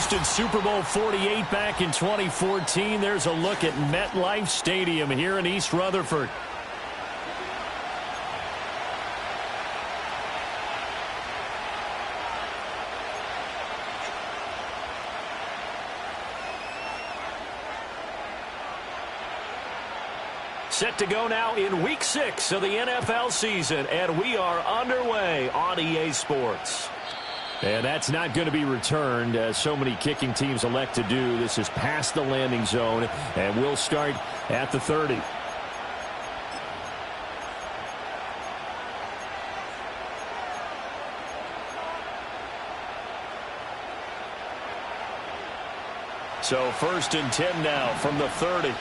hosted Super Bowl 48 back in 2014. There's a look at MetLife Stadium here in East Rutherford. Set to go now in Week 6 of the NFL season, and we are underway on EA Sports. And that's not going to be returned, as so many kicking teams elect to do. This is past the landing zone, and we'll start at the 30. So 1st and 10 now from the 30.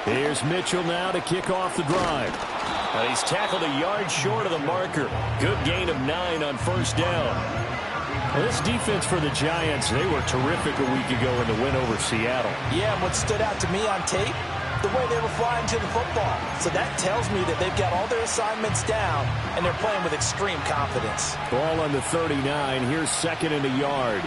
Here's Mitchell now to kick off the drive. And he's tackled a yard short of the marker. Good gain of 9 on 1st down. Well, this defense for the Giants, they were terrific a week ago in the win over Seattle. Yeah, and what stood out to me on tape, the way they were flying to the football. So that tells me that they've got all their assignments down, and they're playing with extreme confidence. Ball on the 39. Here's 2nd and a yard.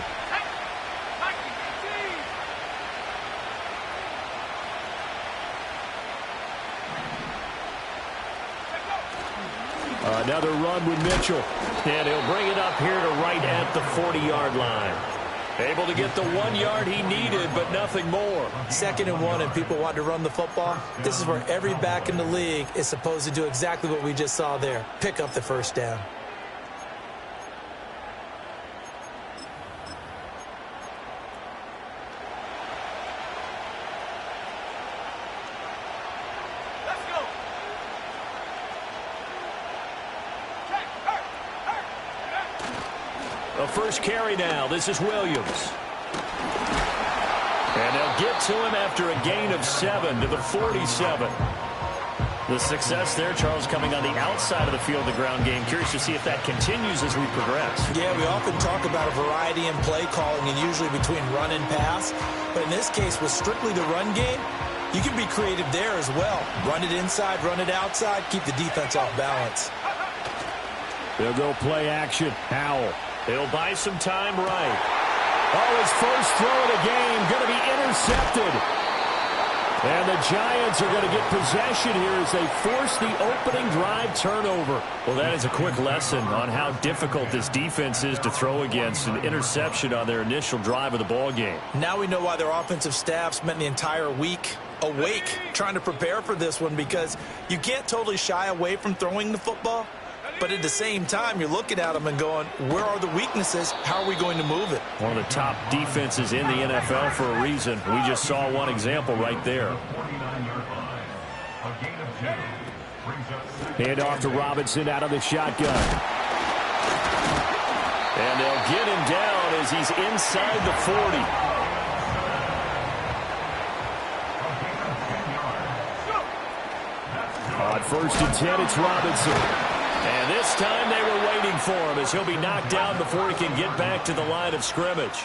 Another run with Mitchell. And he'll bring it up here to right at the 40-yard line. Able to get the 1 yard he needed, but nothing more. 2nd and 1, and people want to run the football. This is where every back in the league is supposed to do exactly what we just saw there. Pick up the 1st down. The first carry now. This is Williams. And they'll get to him after a gain of 7 to the 47. The success there, Charles, coming on the outside of the field, the ground game. Curious to see if that continues as we progress. Yeah, we often talk about a variety in play calling and usually between run and pass. But in this case, with strictly the run game, you can be creative there as well. Run it inside, run it outside, keep the defense off balance. They'll go play action. Howell. He'll buy some time right. Oh, his first throw of the game going to be intercepted. And the Giants are going to get possession here as they force the opening drive turnover. Well, that is a quick lesson on how difficult this defense is to throw against. An interception on their initial drive of the ball game. Now we know why their offensive staff spent the entire week awake trying to prepare for this one, because you can't totally shy away from throwing the football. But at the same time, you're looking at them and going, where are the weaknesses? How are we going to move it? One of the top defenses in the NFL for a reason. We just saw one example right there. Hand off to Robinson out of the shotgun. And they'll get him down as he's inside the 40. On 1st and 10, it's Robinson. And this time they were waiting for him as he'll be knocked down before he can get back to the line of scrimmage.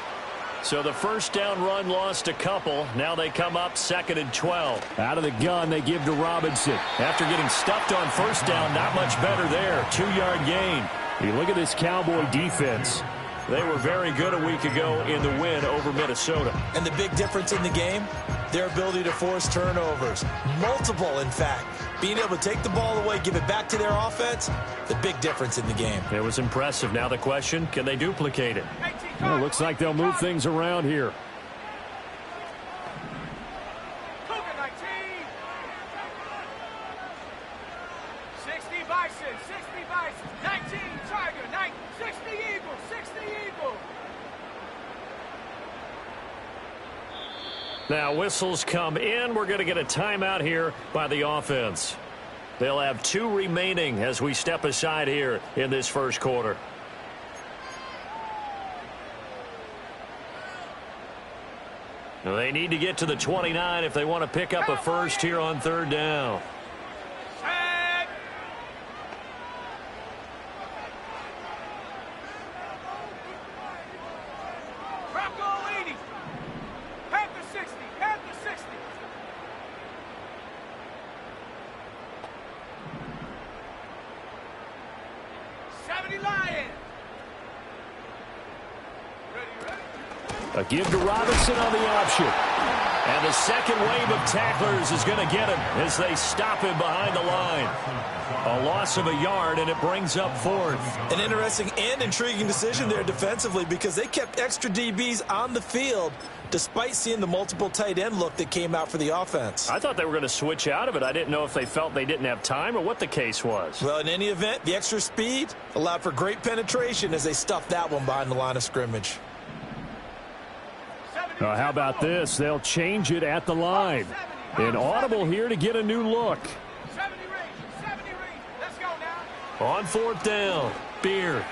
So the 1st down run lost a couple. Now they come up 2nd and 12. Out of the gun, they give to Robinson. After getting stuffed on 1st down, not much better there. 2-yard gain. You look at this Cowboy defense. They were very good a week ago in the win over Minnesota. And the big difference in the game, their ability to force turnovers. Multiple, in fact. Being able to take the ball away, give it back to their offense, the big difference in the game. It was impressive. Now the question, can they duplicate it? Well, looks like they'll move things around here. Now whistles come in. We're going to get a timeout here by the offense. They'll have 2 remaining as we step aside here in this first quarter. They need to get to the 29 if they want to pick up a first here on 3rd down. A give to Robinson on the option. And the second wave of tacklers is going to get him as they stop him behind the line. A loss of a yard, and it brings up fourth. An interesting and intriguing decision there defensively because they kept extra DBs on the field despite seeing the multiple tight end look that came out for the offense. I thought they were going to switch out of it. I didn't know if they felt they didn't have time or what the case was. Well, in any event, the extra speed allowed for great penetration as they stuffed that one behind the line of scrimmage. How about this? They'll change it at the line. An audible here to get a new look. On fourth down, Beard.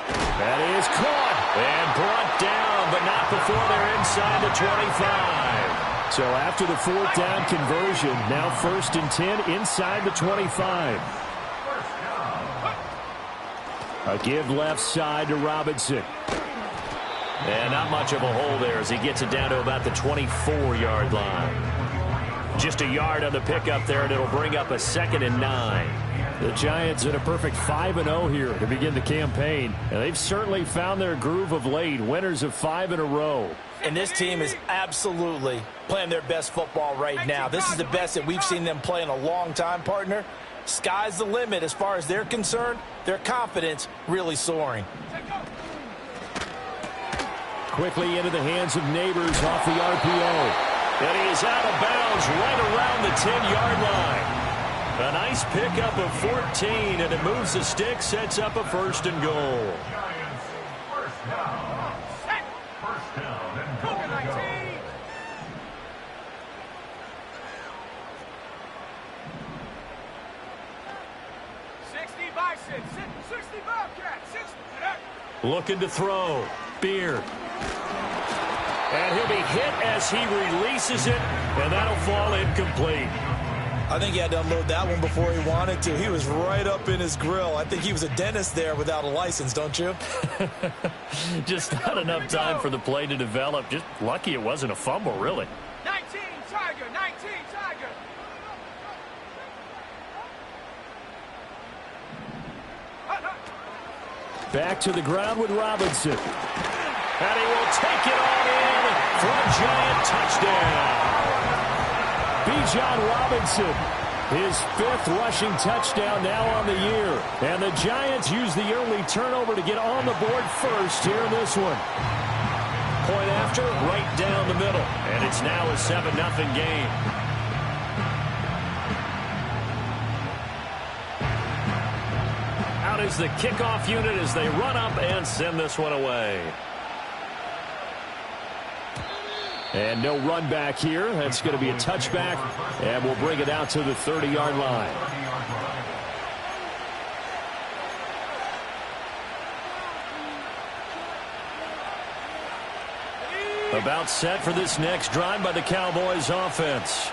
That is caught and brought down, but not before they're inside the 25. So after the fourth down conversion, now 1st and 10 inside the 25. A give left side to Robinson. And not much of a hole there as he gets it down to about the 24-yard line. Just a yard on the pickup there, and it'll bring up a 2nd and 9. The Giants in a perfect 5-0 here to begin the campaign. And they've certainly found their groove of late, winners of 5 in a row. And this team is absolutely playing their best football right now. This is the best that we've seen them play in a long time, partner. Sky's the limit as far as they're concerned. Their confidence really soaring. Quickly into the hands of Neighbors off the RPO. And he is out of bounds right around the 10-yard line. A nice pickup of 14, and it moves the stick, sets up a 1st and goal. First down and goal. 60 Bison, 60 Bobcats, 60. Looking to throw. Beard. And he'll be hit as he releases it, and that'll fall incomplete. I think he had to unload that one before he wanted to. He was right up in his grill. I think he was a dentist there without a license, don't you? Just not enough time for the play to develop. Just lucky it wasn't a fumble, really. 19 Tiger, 19 Tiger. Back to the ground with Robinson. And he will take it on in for a Giant touchdown. Bijan Robinson, his 5th rushing touchdown now on the year. And the Giants use the early turnover to get on the board first here in this one. Point after, right down the middle. And it's now a 7-0 game. Out is the kickoff unit as they run up and send this one away. And no run back here. That's going to be a touchback, and we'll bring it out to the 30-yard line. About set for this next drive by the Cowboys offense.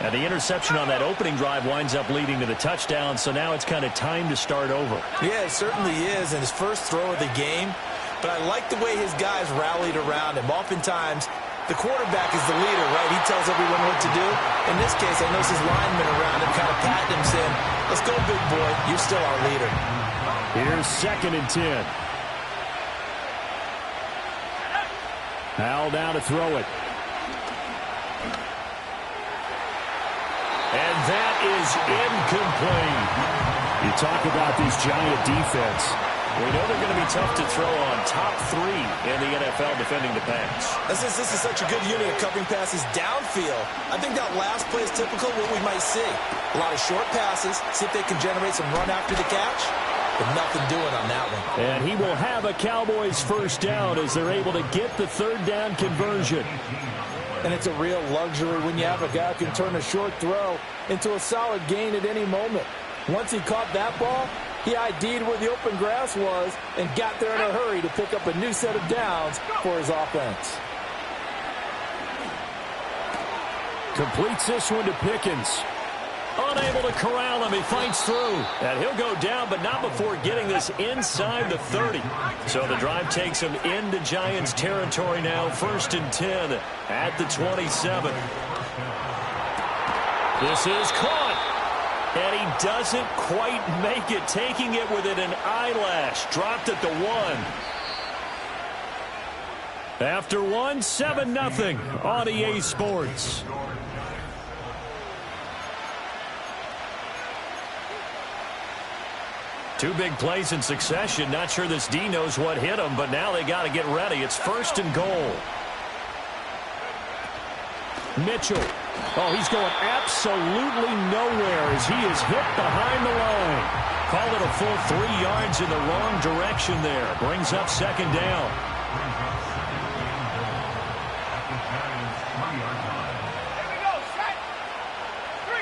And the interception on that opening drive winds up leading to the touchdown, so now it's kind of time to start over. Yeah, it certainly is, and his first throw of the game. But I like the way his guys rallied around him. Oftentimes, the quarterback is the leader, right? He tells everyone what to do. In this case, I notice his linemen around him kind of patting him, saying, let's go, big boy. You're still our leader. Here's 2nd and 10. Howell down to throw it. And that is incomplete. You talk about this Giant defense. We know they're going to be tough to throw on. Top 3 in the NFL defending the pass. This is such a good unit of covering passes downfield. I think that last play is typical of what we might see. A lot of short passes, see if they can generate some run after the catch, but nothing doing on that one. And he will have a Cowboys 1st down as they're able to get the 3rd down conversion. And it's a real luxury when you have a guy who can turn a short throw into a solid gain at any moment. Once he caught that ball, he ID'd where the open grass was and got there in a hurry to pick up a new set of downs for his offense. Completes this one to Pickens. Unable to corral him. He fights through. And he'll go down, but not before getting this inside the 30. So the drive takes him into Giants territory now. 1st and 10 at the 27. This is caught. And he doesn't quite make it, taking it within an eyelash. Dropped at the 1. After 1, 7-0 on EA Sports. Two big plays in succession. Not sure this D knows what hit him, but now they got to get ready. It's 1st and goal. Mitchell. Oh, he's going absolutely nowhere as he is hit behind the line. Call it a full 3 yards in the wrong direction there. Brings up 2nd down. Here we go, set. 3.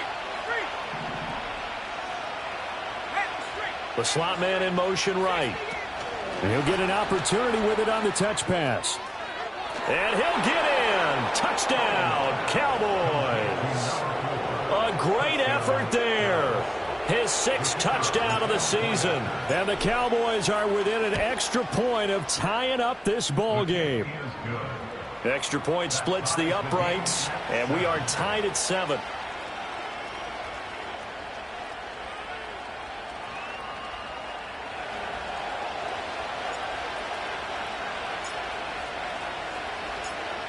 Head straight. The slot man in motion right. And he'll get an opportunity with it on the touch pass. And he'll get in. Touchdown, Cowboys. A great effort there. His 6th touchdown of the season. And the Cowboys are within an extra point of tying up this ball game. Extra point splits the uprights, and we are tied at 7.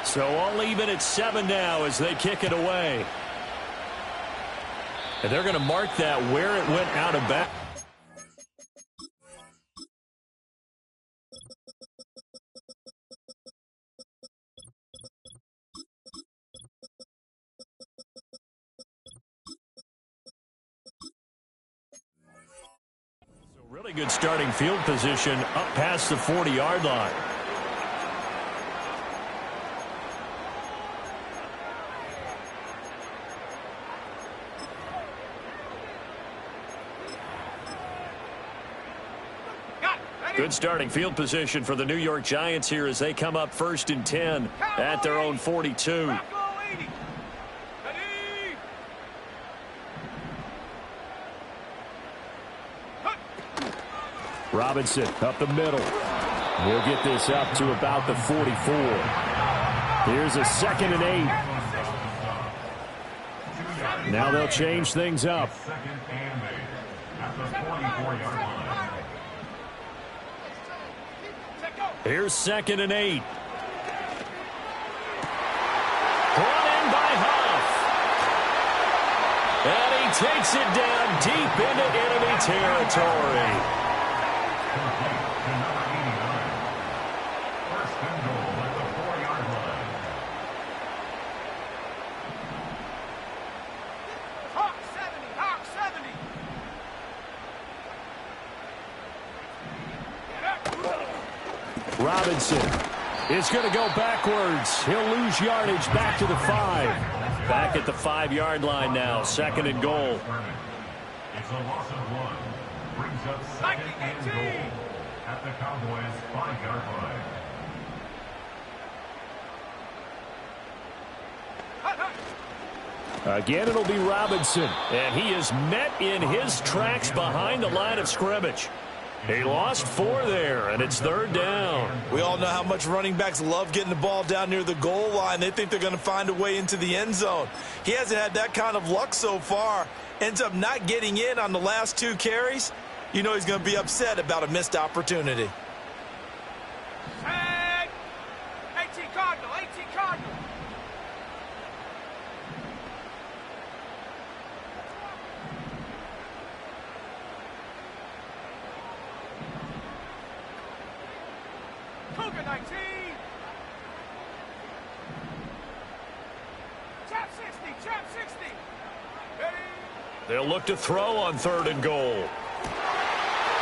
So all even at 7 now as they kick it away. And they're going to mark that where it went out of bounds. So really good starting field position up past the 40-yard line. Good starting field position for the New York Giants here as they come up 1st and 10 at their own 42. Robinson up the middle. We'll get this up to about the 44. Here's a 2nd and 8. Now they'll change things up. Here's 2nd and 8. Brought in by Huff. And he takes it down deep into enemy territory. First and goal at the 4-yard line. Hawk 70, Hawk 70. Robinson is going to go backwards. He'll lose yardage back to the 5. Back at the 5-yard line now. 2nd and goal. It's a loss of 1. Brings up 2nd and goal at the Cowboys' 5-yard line. Again, it'll be Robinson. And he is met in his tracks behind the line of scrimmage. He lost 4 there, and it's 3rd down. We all know how much running backs love getting the ball down near the goal line. They think they're going to find a way into the end zone. He hasn't had that kind of luck so far. Ends up not getting in on the last 2 carries. You know he's going to be upset about a missed opportunity. Tag. 18 Cardinal, 18 Cardinal. Cougar 19. Chap 60, Chap 60. Ready? They'll look to throw on 3rd and goal.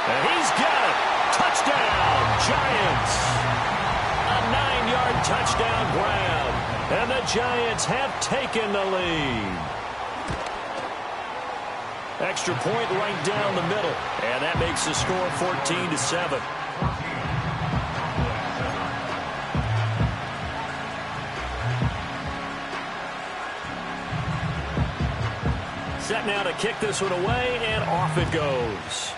And he's got it. Touchdown, Giants. A 9-yard touchdown grab. And the Giants have taken the lead. Extra point right down the middle. And that makes the score 14-7. Set now to kick this one away, and off it goes.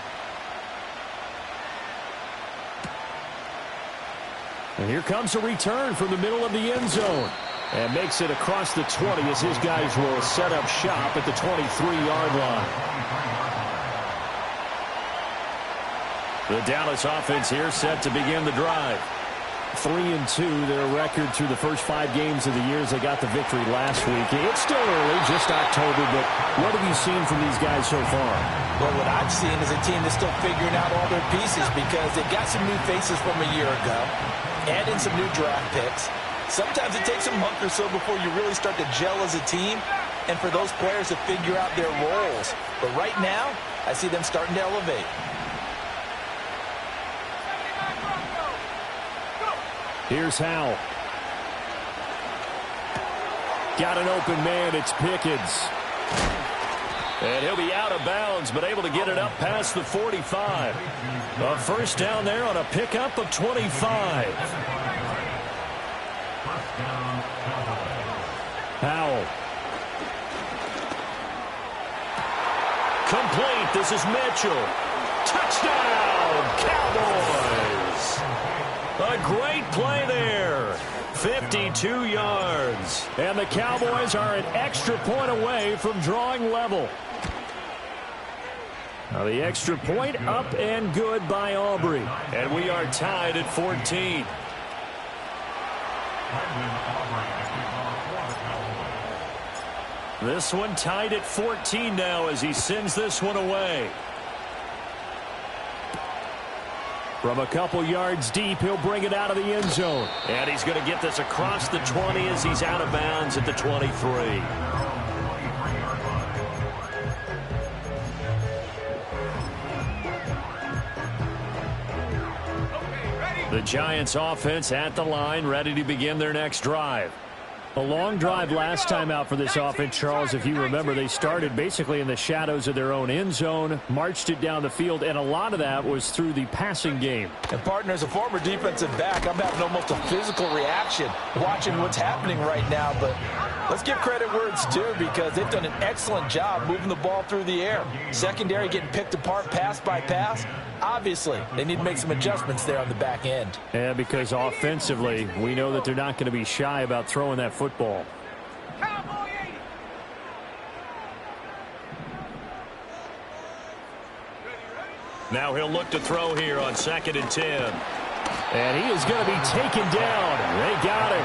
And here comes a return from the middle of the end zone. And makes it across the 20 as his guys will set up shop at the 23-yard line. The Dallas offense here set to begin the drive. 3-2, their record through the first 5 games of the year as they got the victory last week. It's still early, just October, but what have you seen from these guys so far? Well, what I've seen is a team that's still figuring out all their pieces because they've got some new faces from a year ago, add in some new draft picks. Sometimes it takes a month or so before you really start to gel as a team and for those players to figure out their roles. But right now, I see them starting to elevate. Here's Howell. Got an open man. It's Pickens. And he'll be out of bounds, but able to get it up past the 45. A first down there on a pickup of 25. Howell. Complete. This is Mitchell. Touchdown, Cowboys. A great play there. 52 yards. And the Cowboys are an extra point away from drawing level. Now the extra point up and good by Aubrey. And we are tied at 14. This one tied at 14 now as he sends this one away. From a couple yards deep, he'll bring it out of the end zone. And he's going to get this across the 20 as he's out of bounds at the 23. The Giants offense at the line, ready to begin their next drive. A long drive last time out for this offense, Charles. If you remember, they started basically in the shadows of their own end zone, marched it down the field, and a lot of that was through the passing game. And, partner, as a former defensive back, I'm having almost a physical reaction watching what's happening right now. But let's give credit where it's due because they've done an excellent job moving the ball through the air. Secondary getting picked apart pass by pass. Obviously, they need to make some adjustments there on the back end. Yeah, because offensively, we know that they're not going to be shy about throwing that football. Now he'll look to throw here on 2nd and 10. And he is going to be taken down. They got him.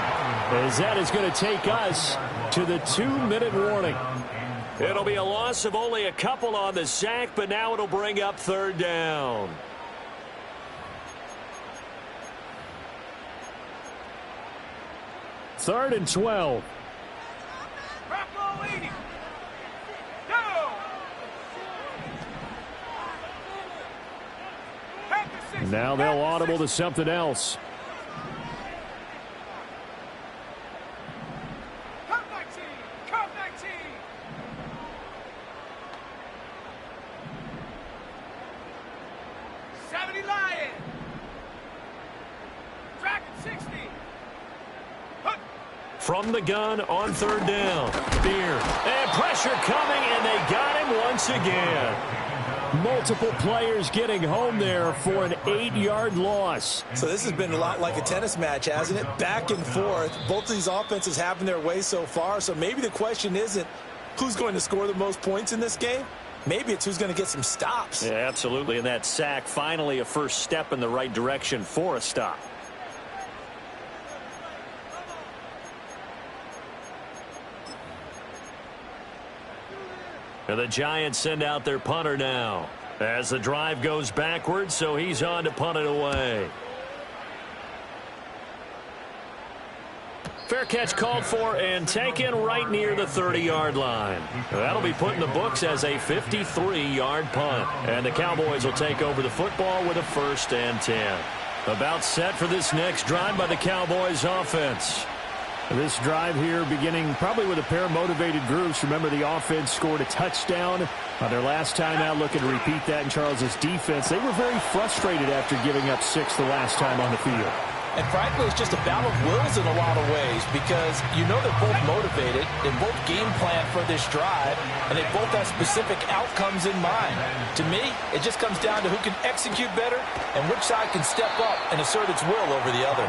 As that is going to take us to the 2-minute warning. It'll be a loss of only a couple on the sack, but now it'll bring up 3rd down. Third and 12. Now they'll audible to something else. From the gun on 3rd down. Beer. And pressure coming, and they got him once again. Multiple players getting home there for an 8-yard loss. So this has been a lot like a tennis match, hasn't it? Back and forth. Both of these offenses having their way so far. So maybe the question isn't who's going to score the most points in this game. Maybe it's who's going to get some stops. Yeah, absolutely. And that sack, finally a first step in the right direction for a stop. And the Giants send out their punter now as the drive goes backwards, so he's on to punt it away. Fair catch called for and taken right near the 30-yard line. That'll be put in the books as a 53-yard punt. And the Cowboys will take over the football with a 1st and 10. About set for this next drive by the Cowboys offense. This drive here beginning probably with a pair of motivated groups. Remember, the offense scored a touchdown on their last time out. Looking to repeat that in Charles's defense. They were very frustrated after giving up 6 the last time on the field. And frankly, it's just a battle of wills in a lot of ways because you know they're both motivated, they both game plan for this drive, and they both have specific outcomes in mind. To me, it just comes down to who can execute better and which side can step up and assert its will over the other.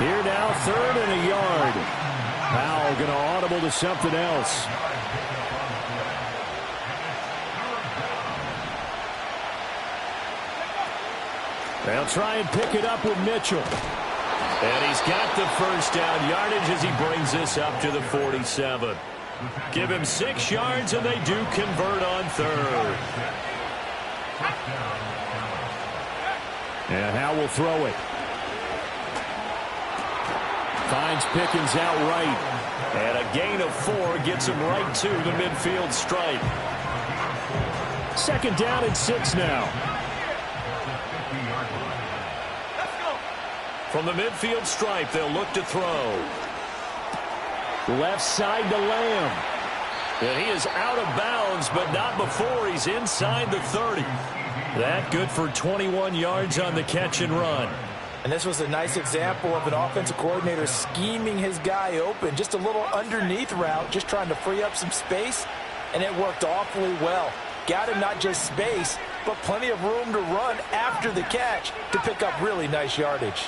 Here now, 3rd and a yard. Powell going to audible to something else. They'll try and pick it up with Mitchell. And he's got the first down yardage as he brings this up to the 47. Give him 6 yards, and they do convert on third. And Howe will throw it. Finds Pickens outright. And a gain of 4 gets him right to the midfield stripe. 2nd down and 6 now. From the midfield stripe, they'll look to throw. Left side to Lamb. And he is out of bounds, but not before he's inside the 30. That good for 21 yards on the catch and run. And this was a nice example of an offensive coordinator scheming his guy open. Just a little underneath route, just trying to free up some space. And it worked awfully well. Got him not just space, but plenty of room to run after the catch to pick up really nice yardage.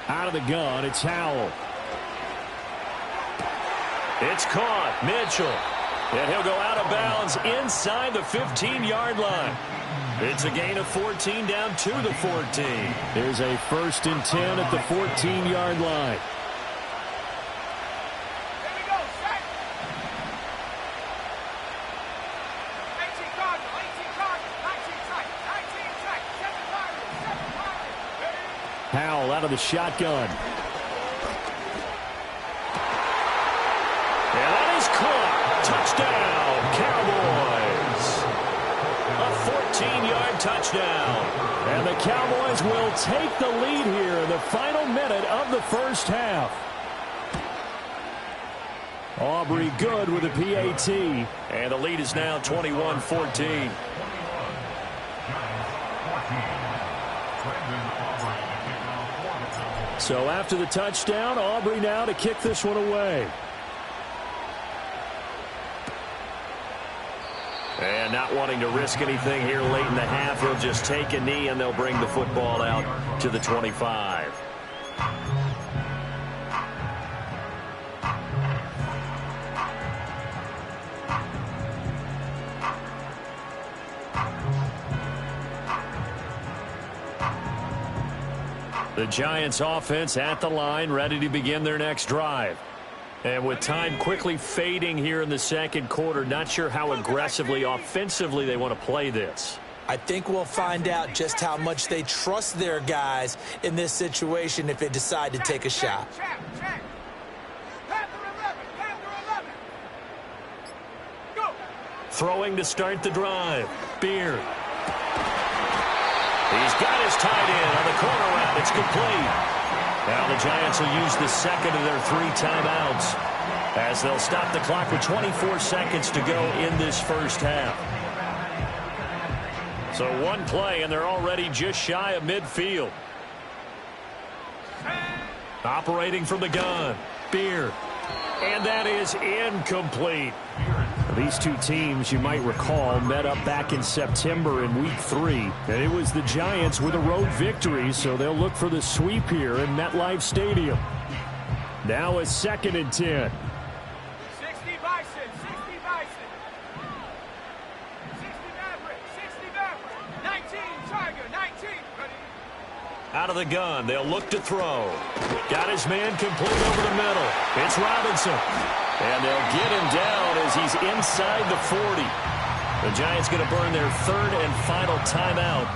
Out of the gun, it's Howell. It's caught. Mitchell. And he'll go out of bounds inside the 15-yard line. It's a gain of 14 down to the 14. There's a 1st and 10 at the 14-yard line. Here we go, set. 18 Cardinal, 18 Cardinal, 19 tight, 19 tight, 7 Pirates. Howell out of the shotgun. And that is caught. Touchdown, Cowboys. A 14-yard touchdown. And the Cowboys will take the lead here in the final minute of the first half. Aubrey good with a PAT. And the lead is now 21-14. So after the touchdown, Aubrey now to kick this one away. And not wanting to risk anything here late in the half, he'll just take a knee and they'll bring the football out to the 25. The Giants offense at the line, ready to begin their next drive. And with time quickly fading here in the second quarter, not sure how aggressively, offensively they want to play this. I think we'll find out just how much they trust their guys in this situation if they decide to take a shot. Check. Panther 11. Go. Throwing to start the drive. Beard. He's got his tight end on the corner route. It's complete. Now the Giants will use the second of their 3 timeouts as they'll stop the clock with 24 seconds to go in this first half. So 1 play, and they're already just shy of midfield. Operating from the gun. Beard. And that is incomplete. These two teams, you might recall, met up back in September in Week 3. And it was the Giants with a road victory, so they'll look for the sweep here in MetLife Stadium. Now a 2nd and 10. 60 Bison. 60 Maverick. 19 Tiger. 19. Ready. Out of the gun, they'll look to throw. Got his man complete over the middle. It's Robinson. And they'll get him down as he's inside the 40. The Giants going to burn their 3rd and final timeout.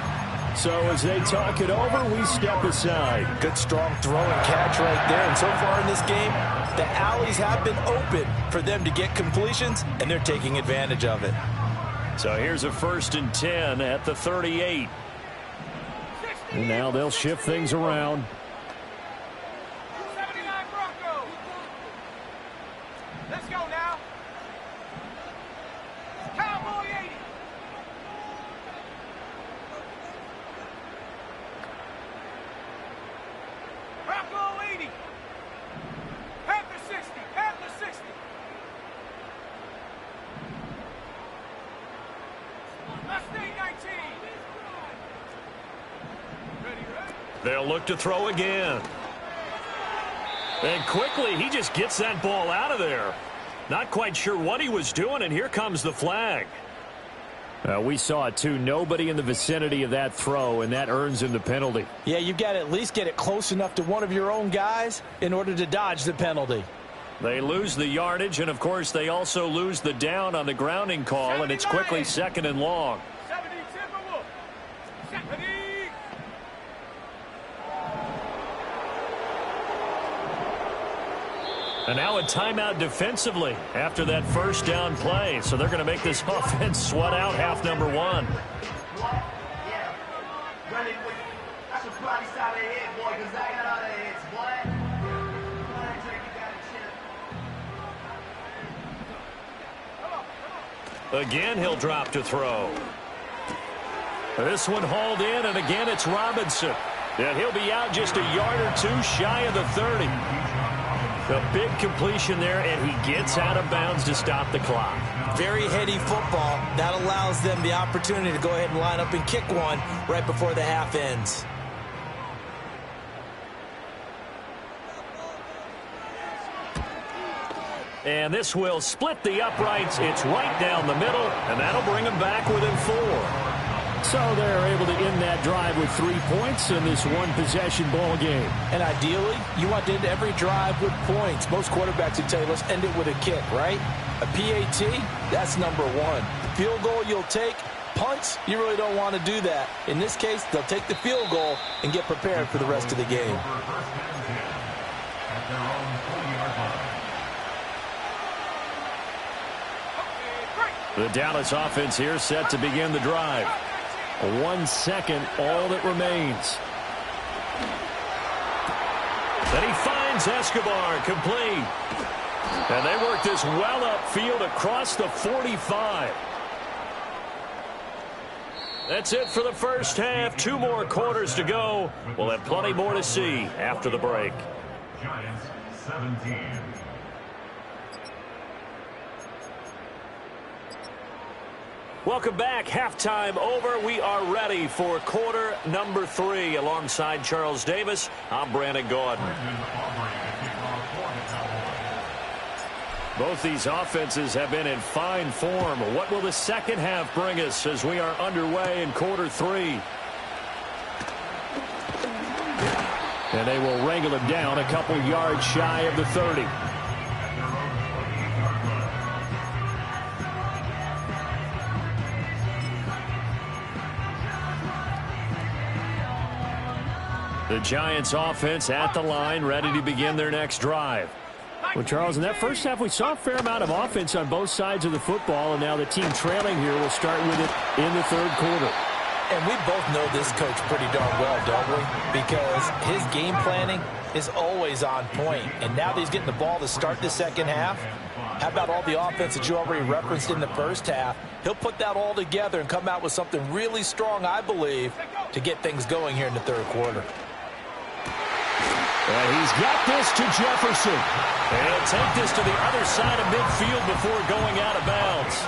So as they talk it over, we step aside. Good strong throw and catch right there. And so far in this game, the alleys have been open for them to get completions, and they're taking advantage of it. So here's a 1st and 10 at the 38. And now they'll shift things around. 79 Broncos. Let's go now. Cowboy 80. Bronco 80. Panther 60. Panther 60. They'll look to throw again. And quickly, he just gets that ball out of there. Not quite sure what he was doing, and here comes the flag. We saw it, too. Nobody in the vicinity of that throw, and that earns him the penalty. Yeah, you've got to at least get it close enough to one of your own guys in order to dodge the penalty. They lose the yardage, and, of course, they also lose the down on the grounding call, and it's quickly 2nd and long. 70 Timberwolves. 70. And now a timeout defensively after that first down play. So they're going to make this offense sweat out half number one. Again, he'll drop to throw. This one hauled in, and again it's Robinson. And he'll be out just a yard or two shy of the 30. A big completion there, and he gets out of bounds to stop the clock. Very heady football. That allows them the opportunity to go ahead and line up and kick one right before the half ends. And this will split the uprights. It's right down the middle, and that'll bring them back within 4. So they're able to end that drive with 3 points in this one-possession ball game. And ideally, you want to end every drive with points. Most quarterbacks would tell you, let's end it with a kick, right? A PAT, that's number 1. Field goal you'll take. Punts, you really don't want to do that. In this case, they'll take the field goal and get prepared for the rest of the game. The Dallas offense here set to begin the drive. 1 second, all that remains. Then he finds Escobar, complete. And they work this well upfield across the 45. That's it for the first half. 2 more quarters to go. We'll have plenty more to see after the break. Giants 17. Welcome back. Halftime over. We are ready for quarter number 3. Alongside Charles Davis, I'm Brandon Gordon. Both these offenses have been in fine form. What will the second half bring us as we are underway in quarter 3? And they will wrangle him down a couple yards shy of the 30. The Giants offense at the line, ready to begin their next drive. Well, Charles, in that first half, we saw a fair amount of offense on both sides of the football, and now the team trailing here will start with it in the third quarter. And we both know this coach pretty darn well, don't we? Because his game planning is always on point. And now that he's getting the ball to start the second half, how about all the offense that you already referenced in the first half? He'll put that all together and come out with something really strong, I believe, to get things going here in the third quarter. And he's got this to Jefferson. And he'll take this to the other side of midfield before going out of bounds.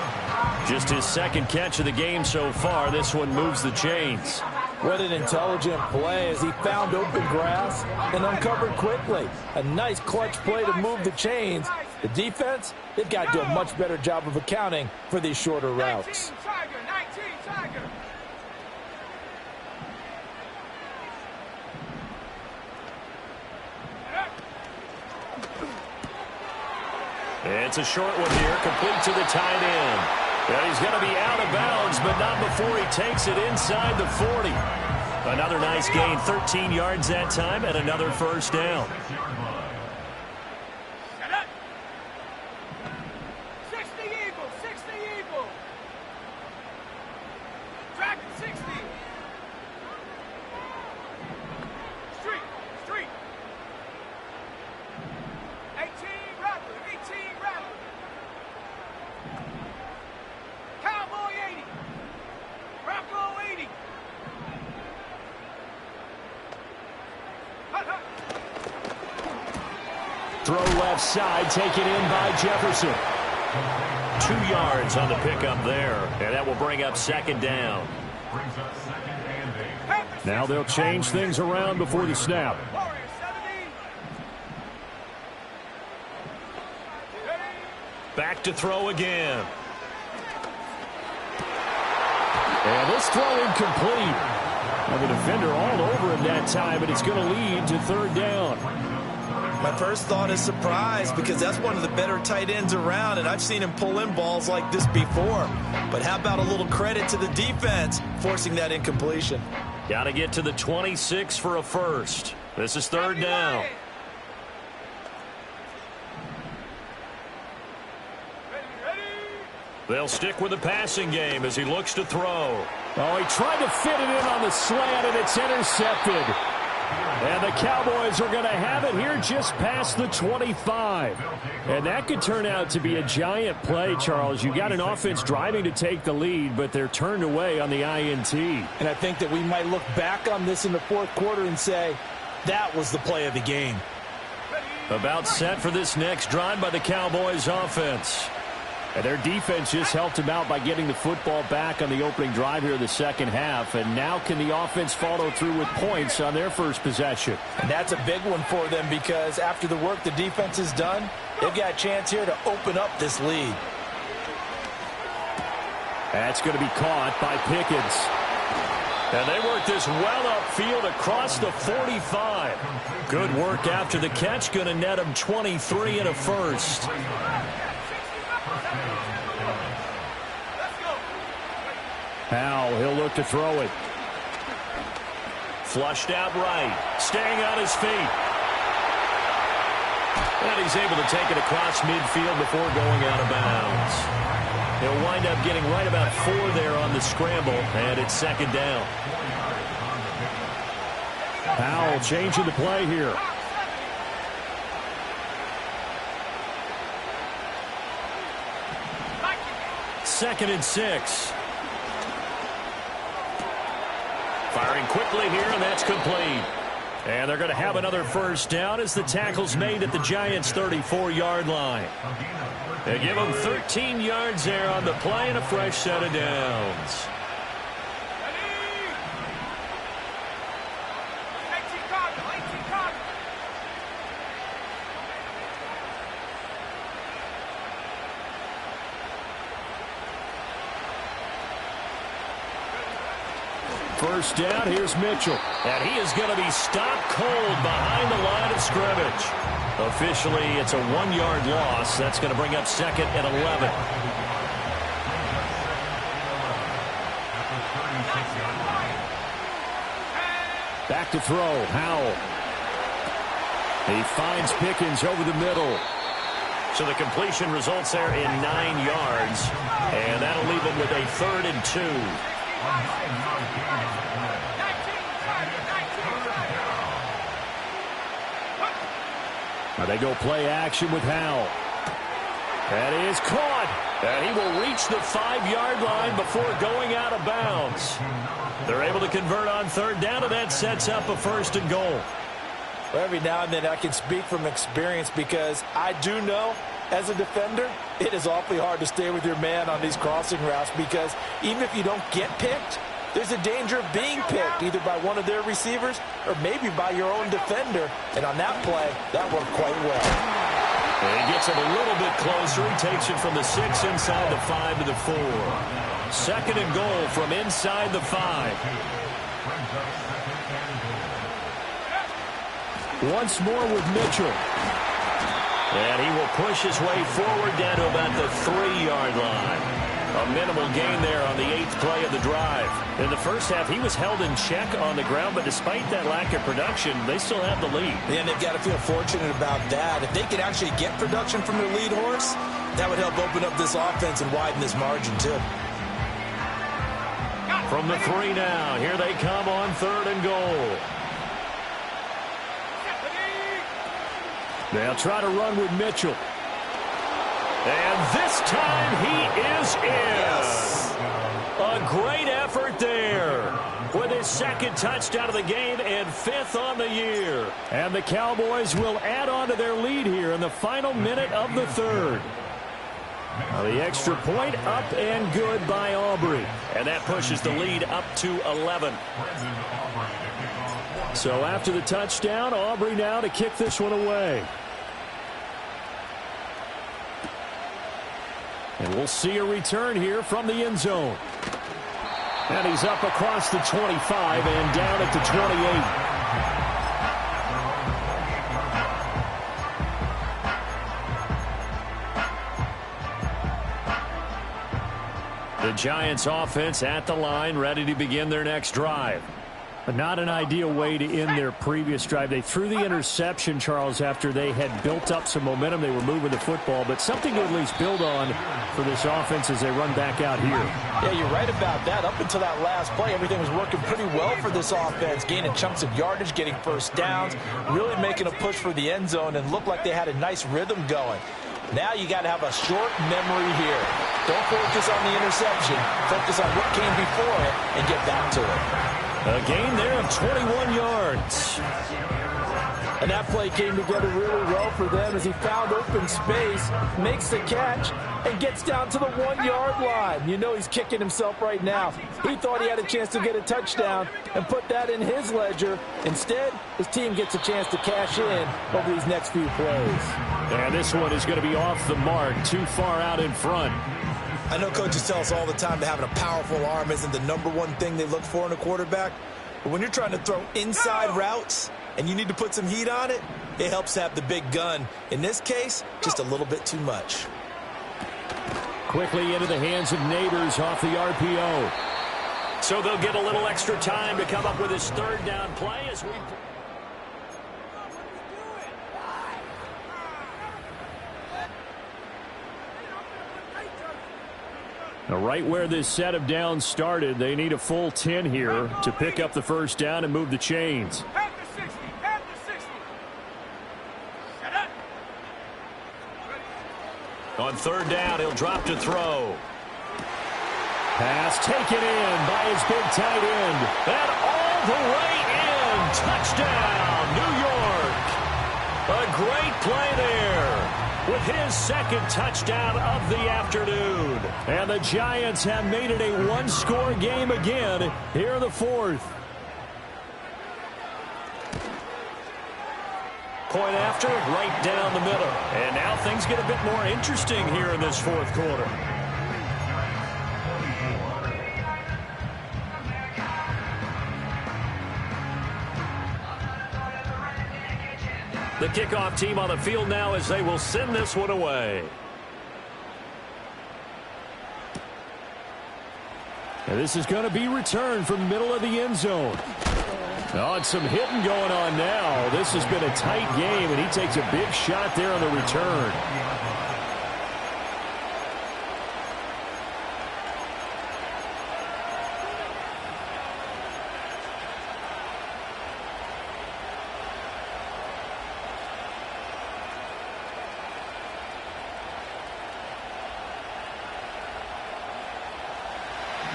Just his second catch of the game so far. This one moves the chains. What an intelligent play as he found open grass and uncovered quickly. A nice clutch play to move the chains. The defense, they've got to do a much better job of accounting for these shorter routes. 19 Tiger. It's a short one here, complete to the tight end. And he's going to be out of bounds, but not before he takes it inside the 40. Another nice gain, 13 yards that time, and another first down. 60 Eagles, 60 Eagles. Dragon 60. Street. 18 Rattler. Cowboy 80. Bronco 80. Throw left side, taken in by Jefferson. 2 yards on the pickup there, and that will bring up second down. Now they'll change things around before the snap. Warriors 70. Ready? Back to throw again. And this throw incomplete. And the defender all over him that time, but it's going to lead to third down. My first thought is surprise because that's one of the better tight ends around, and I've seen him pull in balls like this before. But how about a little credit to the defense forcing that incompletion? Got to get to the 26 for a first. This is third down. Ready? They'll stick with the passing game as he looks to throw. Oh, he tried to fit it in on the slant, and it's intercepted. And the Cowboys are going to have it here just past the 25. And that could turn out to be a giant play, Charles. You got an offense driving to take the lead, but they're turned away on the INT. And I think that we might look back on this in the fourth quarter and say, that was the play of the game. About set for this next drive by the Cowboys offense. And their defense just helped them out by getting the football back on the opening drive here in the second half. And now can the offense follow through with points on their first possession? And that's a big one for them because after the work the defense has done, they've got a chance here to open up this lead. That's going to be caught by Pickens. And they work this well upfield across the 45. Good work after the catch. Going to net them 23 and a first. Powell, he'll look to throw it. Flushed out right. Staying on his feet. And he's able to take it across midfield before going out of bounds. He'll wind up getting right about 4 there on the scramble, and it's second down. Powell changing the play here. Second and 6. Firing quickly here, and that's complete. And they're going to have another first down as the tackle's made at the Giants' 34-yard line. They give them 13 yards there on the play and a fresh set of downs. First down, here's Mitchell. And he is going to be stopped cold behind the line of scrimmage. Officially, it's a 1-yard loss. That's going to bring up second and 11. Back to throw, Howell. He finds Pickens over the middle. So the completion results there in 9 yards. And that'll leave him with a 3rd and 2. Now they go play action with Howell. And he is caught. And he will reach the 5-yard line before going out of bounds. They're able to convert on third down, and that sets up a 1st and goal. Well, every now and then I can speak from experience because I do know as a defender, it is awfully hard to stay with your man on these crossing routes because even if you don't get picked, there's a danger of being picked either by one of their receivers or maybe by your own defender. And on that play, that worked quite well. And he gets it a little bit closer. He takes it from the 6 inside the 5 to the 4. 2nd and goal from inside the 5. Once more with Mitchell. And he will push his way forward down to about the 3-yard line. A minimal gain there on the 8th play of the drive. In the first half, he was held in check on the ground, but despite that lack of production, they still have the lead. And they've got to feel fortunate about that. If they could actually get production from their lead horse, that would help open up this offense and widen this margin, too. From the 3 now, here they come on 3rd and goal. They'll try to run with Mitchell. And this time he is in. Yes. A great effort there with his 2nd touchdown of the game and 5th on the year. And the Cowboys will add on to their lead here in the final minute of the 3rd. Now the extra point up and good by Aubrey. And that pushes the lead up to 11. So after the touchdown, Aubrey now to kick this one away. And we'll see a return here from the end zone. And he's up across the 25 and down at the 28. The Giants offense at the line, ready to begin their next drive. But not an ideal way to end their previous drive. They threw the interception, Charles, after they had built up some momentum. They were moving the football, but something to at least build on for this offense as they run back out here. Yeah, you're right about that. Up until that last play, everything was working pretty well for this offense, gaining chunks of yardage, getting first downs, really making a push for the end zone, and looked like they had a nice rhythm going. Now you got to have a short memory here. Don't focus on the interception. Focus on what came before it and get back to it. A gain there of 21 yards. And that play came together really well for them as he found open space, makes the catch, and gets down to the 1-yard line. You know he's kicking himself right now. He thought he had a chance to get a touchdown and put that in his ledger. Instead, his team gets a chance to cash in over these next few plays. And this one is going to be off the mark, too far out in front. I know coaches tell us all the time that having a powerful arm isn't the #1 thing they look for in a quarterback. But when you're trying to throw inside routes and you need to put some heat on it, it helps have the big gun. In this case, just a little bit too much. Quickly into the hands of Neighbors off the RPO. So they'll get a little extra time to come up with his third down play as we... Now, right where this set of downs started, they need a full 10 here to pick up the first down and move the chains. At the 60, at the 60. Set up. On third down, he'll drop to throw. Pass taken in by his big tight end. And all the way in. Touchdown, New York. A great play there with his second touchdown of the afternoon. And the Giants have made it a one-score game again here in the fourth. Point after, right down the middle. And now things get a bit more interesting here in this fourth quarter. The kickoff team on the field now as they will send this one away. And this is going to be returned from the middle of the end zone. Oh, and some hitting going on now. This has been a tight game, and he takes a big shot there on the return.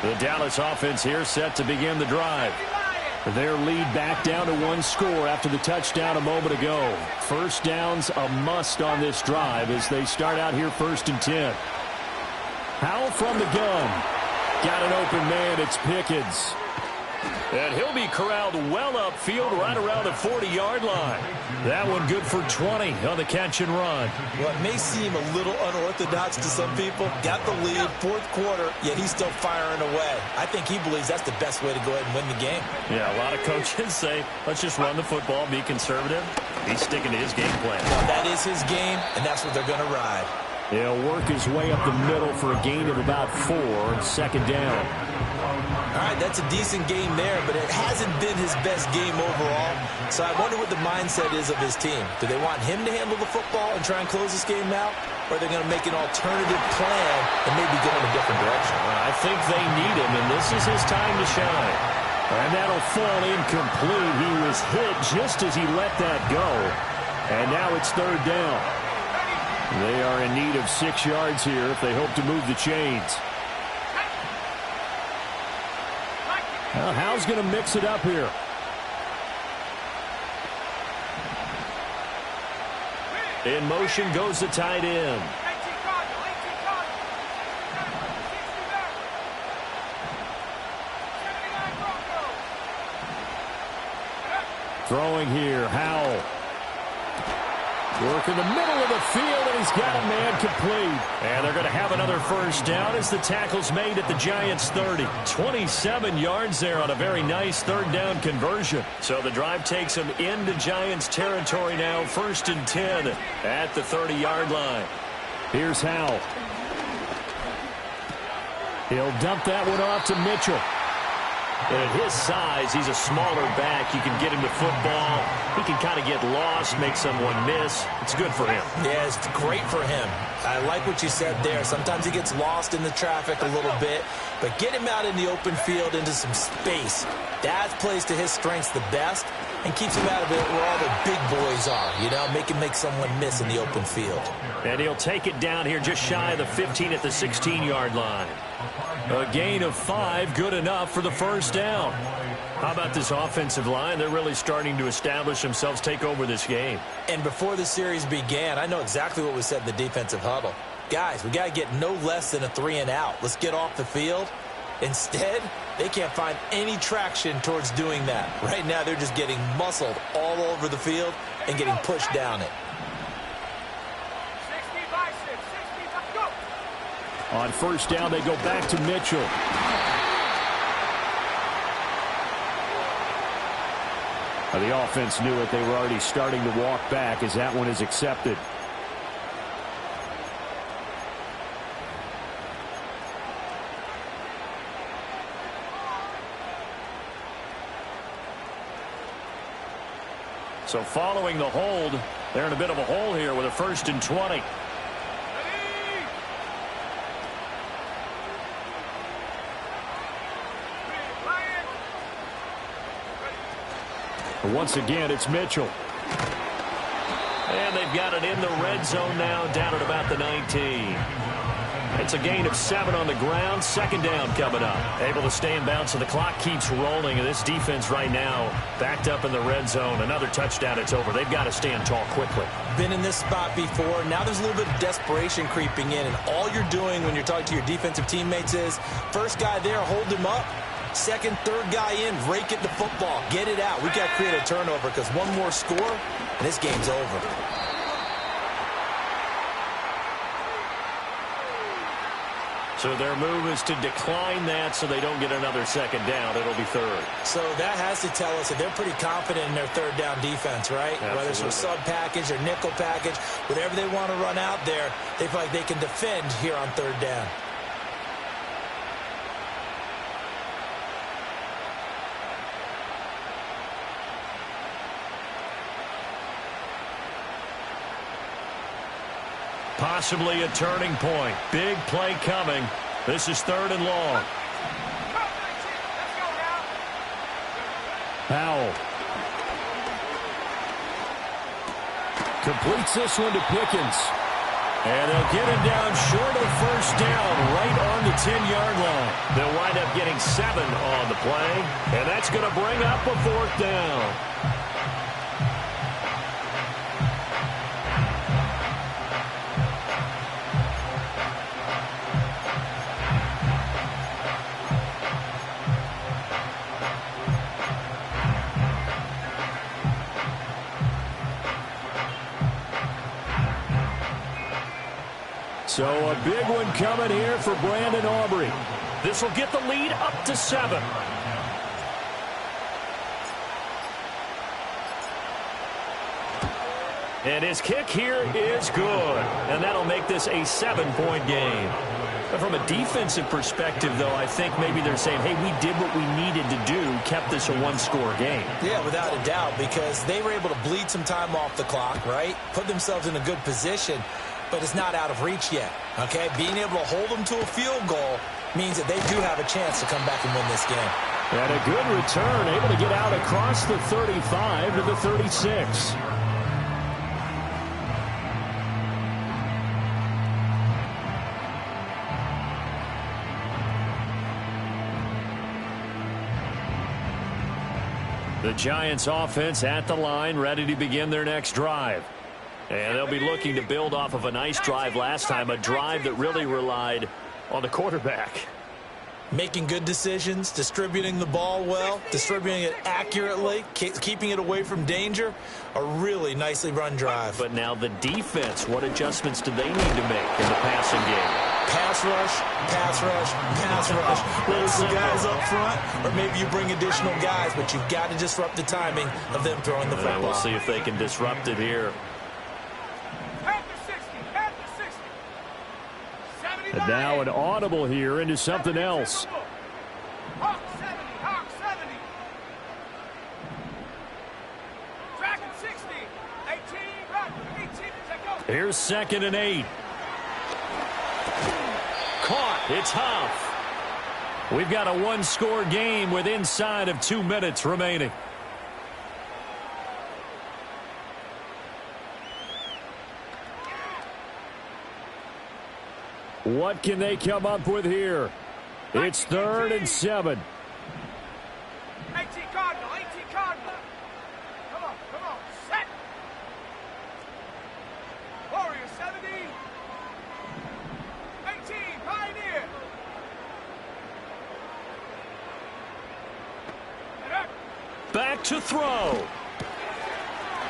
The Dallas offense here set to begin the drive. Their lead back down to one score after the touchdown a moment ago. First down's a must on this drive as they start out here 1st and 10. Howell from the gun. Got an open man. It's Pickens. And he'll be corralled well upfield right around the 40-yard line. That one good for 20 on the catch and run. Well, it may seem a little unorthodox to some people. Got the lead, fourth quarter, yet he's still firing away. I think he believes that's the best way to go ahead and win the game. Yeah, a lot of coaches say, let's just run the football, be conservative. He's sticking to his game plan. Well, that is his game, and that's what they're going to ride. He'll work his way up the middle for a gain of about 4, second down. All right, that's a decent game there, but it hasn't been his best game overall. So I wonder what the mindset is of his team. Do they want him to handle the football and try and close this game out? Or are they going to make an alternative plan and maybe go in a different direction? I think they need him, and this is his time to shine. And that'll fall incomplete. He was hit just as he let that go. And now it's third down. They are in need of 6 yards here if they hope to move the chains. Well, Howell's going to mix it up here. In motion goes the tight end. Throwing here, Howell. Work in the middle of the field, and he's got a man complete. And they're going to have another first down as the tackle's made at the Giants' 30. 27 yards there on a very nice third down conversion. So the drive takes them into Giants territory now, 1st and 10 at the 30-yard line. Here's Howell. He'll dump that one off to Mitchell. And at his size, he's a smaller back. You can get him the football. He can kind of get lost, make someone miss. It's good for him. Yeah, it's great for him. I like what you said there. Sometimes he gets lost in the traffic a little bit, but get him out in the open field into some space. That plays to his strengths the best and keeps him out of it where all the big boys are, you know, make him make someone miss in the open field. And he'll take it down here just shy of the 15 at the 16-yard line. A gain of 5, good enough for the first down. How about this offensive line? They're really starting to establish themselves, take over this game. And before the series began, I know exactly what we said in the defensive huddle. Guys, we got to get no less than a 3-and-out. Let's get off the field. Instead, they can't find any traction towards doing that. Right now, they're just getting muscled all over the field and getting pushed down it. 65, 65, go! On first down, they go back to Mitchell. The offense knew it. They were already starting to walk back as that one is accepted. So following the hold, they're in a bit of a hole here with a 1st and 20. Once again, it's Mitchell. And they've got it in the red zone now, down at about the 19. It's a gain of 7 on the ground. 2nd down coming up. Able to stay in bounds, so the clock keeps rolling. And this defense right now backed up in the red zone. Another touchdown, it's over. They've got to stand tall quickly. Been in this spot before. Now there's a little bit of desperation creeping in. And all you're doing when you're talking to your defensive teammates is, first guy there, hold him up. Second, third guy in, rake at the football. Get it out. We've got to create a turnover because one more score, and this game's over. So their move is to decline that so they don't get another 2nd down. It'll be 3rd. So that has to tell us that they're pretty confident in their third down defense, right? Absolutely. Whether it's a sub package or nickel package, whatever they want to run out there, they feel like they can defend here on 3rd down. Possibly a turning point. Big play coming. This is 3rd and long. Howell. Completes this one to Pickens. And they'll get him down short of first down, right on the 10-yard line. They'll wind up getting 7 on the play, and that's going to bring up a 4th down. So a big one coming here for Brandon Aubrey. This will get the lead up to 7. And his kick here is good. And that'll make this a 7-point game. But from a defensive perspective, though, I think maybe they're saying, hey, we did what we needed to do, kept this a 1-score game. Yeah, without a doubt, because they were able to bleed some time off the clock, right? Put themselves in a good position, but it's not out of reach yet, okay? Being able to hold them to a field goal means that they do have a chance to come back and win this game. And a good return, able to get out across the 35 to the 36. The Giants offense at the line, ready to begin their next drive. And they'll be looking to build off of a nice drive last time, a drive that really relied on the quarterback. making good decisions, distributing the ball well, distributing it accurately, keeping it away from danger. A really nicely run drive. But now the defense, what adjustments do they need to make in the passing game? Pass rush, pass rush, pass rush. Whether it's the guys up front or maybe you bring additional guys, but you've got to disrupt the timing of them throwing the football. We'll see if they can disrupt it here. And now an audible here into something else. Hawk 70, Hawk 70. Track at 60. 18, run. 18, take over. Here's 2nd and 8. Caught. It's Huff. We've got a one-score game with inside of 2 minutes remaining. What can they come up with here? It's 3rd and 7. 18 Cardinal, 18 Cardinal. Come on, set. Warrior 70. 18, Pioneer. Back to throw.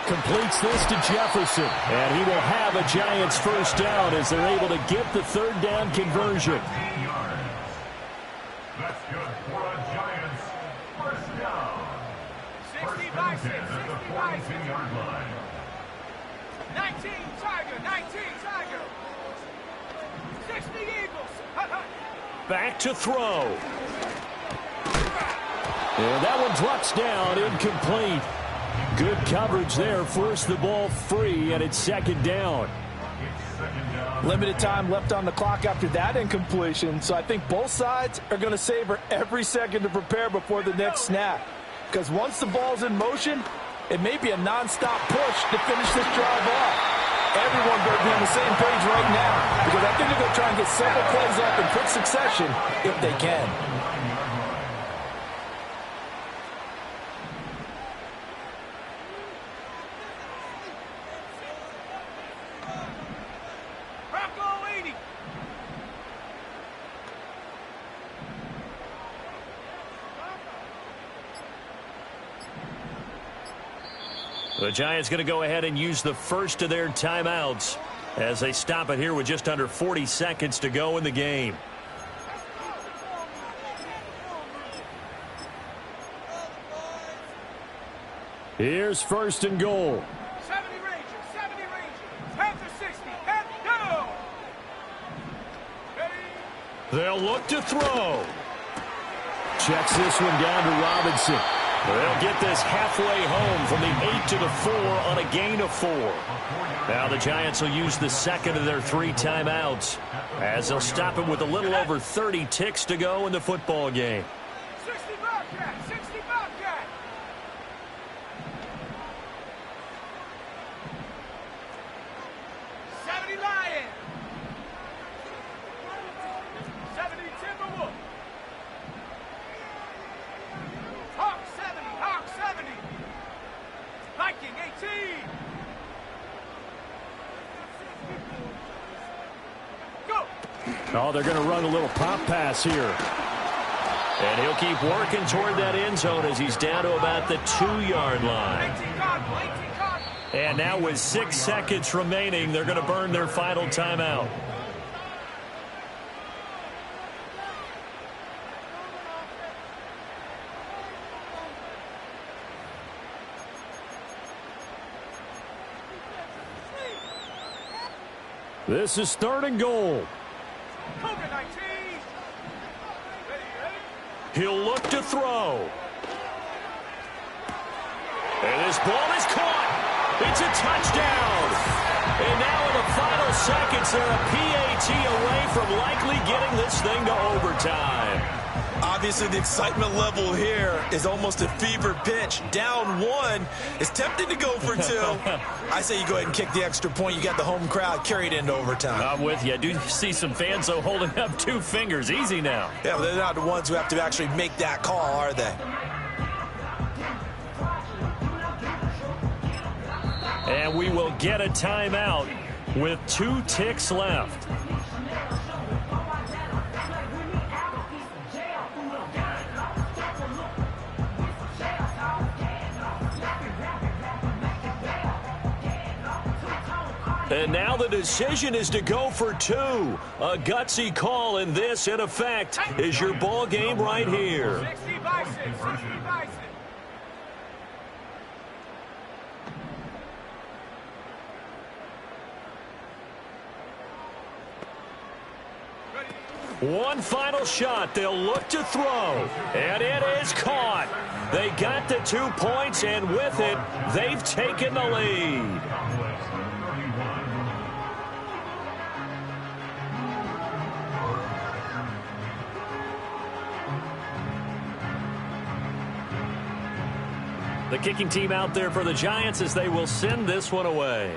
Completes this to Jefferson. And he will have a Giants first down as they're able to get the 3rd down conversion. That's good for a Giants first down. 60 Bison, 60 Bison. 14-yard line. 19 Tiger, 19 Tiger. 60 Eagles. Back to throw. And that one drops down, incomplete. Good coverage there, forced the ball free, and it's 2nd down. Limited time left on the clock after that incompletion, so I think both sides are going to savor every second to prepare before the next snap. Because once the ball's in motion, it may be a nonstop push to finish this drive off. Everyone better be on the same page right now, because I think they're going to try and get several plays up in quick succession if they can. The Giants going to go ahead and use the first of their timeouts as they stop it here with just under 40 seconds to go in the game. Here's 1st and goal. 70 Rangers, 70 Rangers. Panther 60, head go. They'll look to throw. Checks this one down to Robinson. They'll get this halfway home from the 8 to the 4 on a gain of 4. Now the Giants will use the 2nd of their 3 timeouts as they'll stop it with a little over 30 ticks to go in the football game. 60 Bobcat, 60 Bobcat. 70 Lion. 70 Timberwolf. Hawk 70, Hawk 70. Viking 18. Go. Oh, they're going to run a little pop pass here. And he'll keep working toward that end zone as he's down to about the 2-yard line. 18 Cardinal, 18 Cardinal. And now with 6 seconds remaining, they're going to burn their final timeout. This is 3rd and goal. Cobra 19. He'll look to throw. And this ball is caught. It's a touchdown. And now in the final seconds, they're a PAT away from likely getting this thing to overtime. Obviously, the excitement level here is almost a fever pitch. Down 1. It's tempting to go for 2. I say you go ahead and kick the extra point. You got the home crowd carried into overtime. I'm with you. I do see some fans, though, holding up 2 fingers. Easy now. Yeah, but they're not the ones who have to actually make that call, are they? And we will get a timeout with 2 ticks left. And now the decision is to go for 2. A gutsy call, and this, in effect, is your ball game right here. 60 Bison, 60 Bison. One final shot. They'll look to throw. And it is caught. They got the 2 points, and with it, they've taken the lead. The kicking team out there for the Giants as they will send this one away.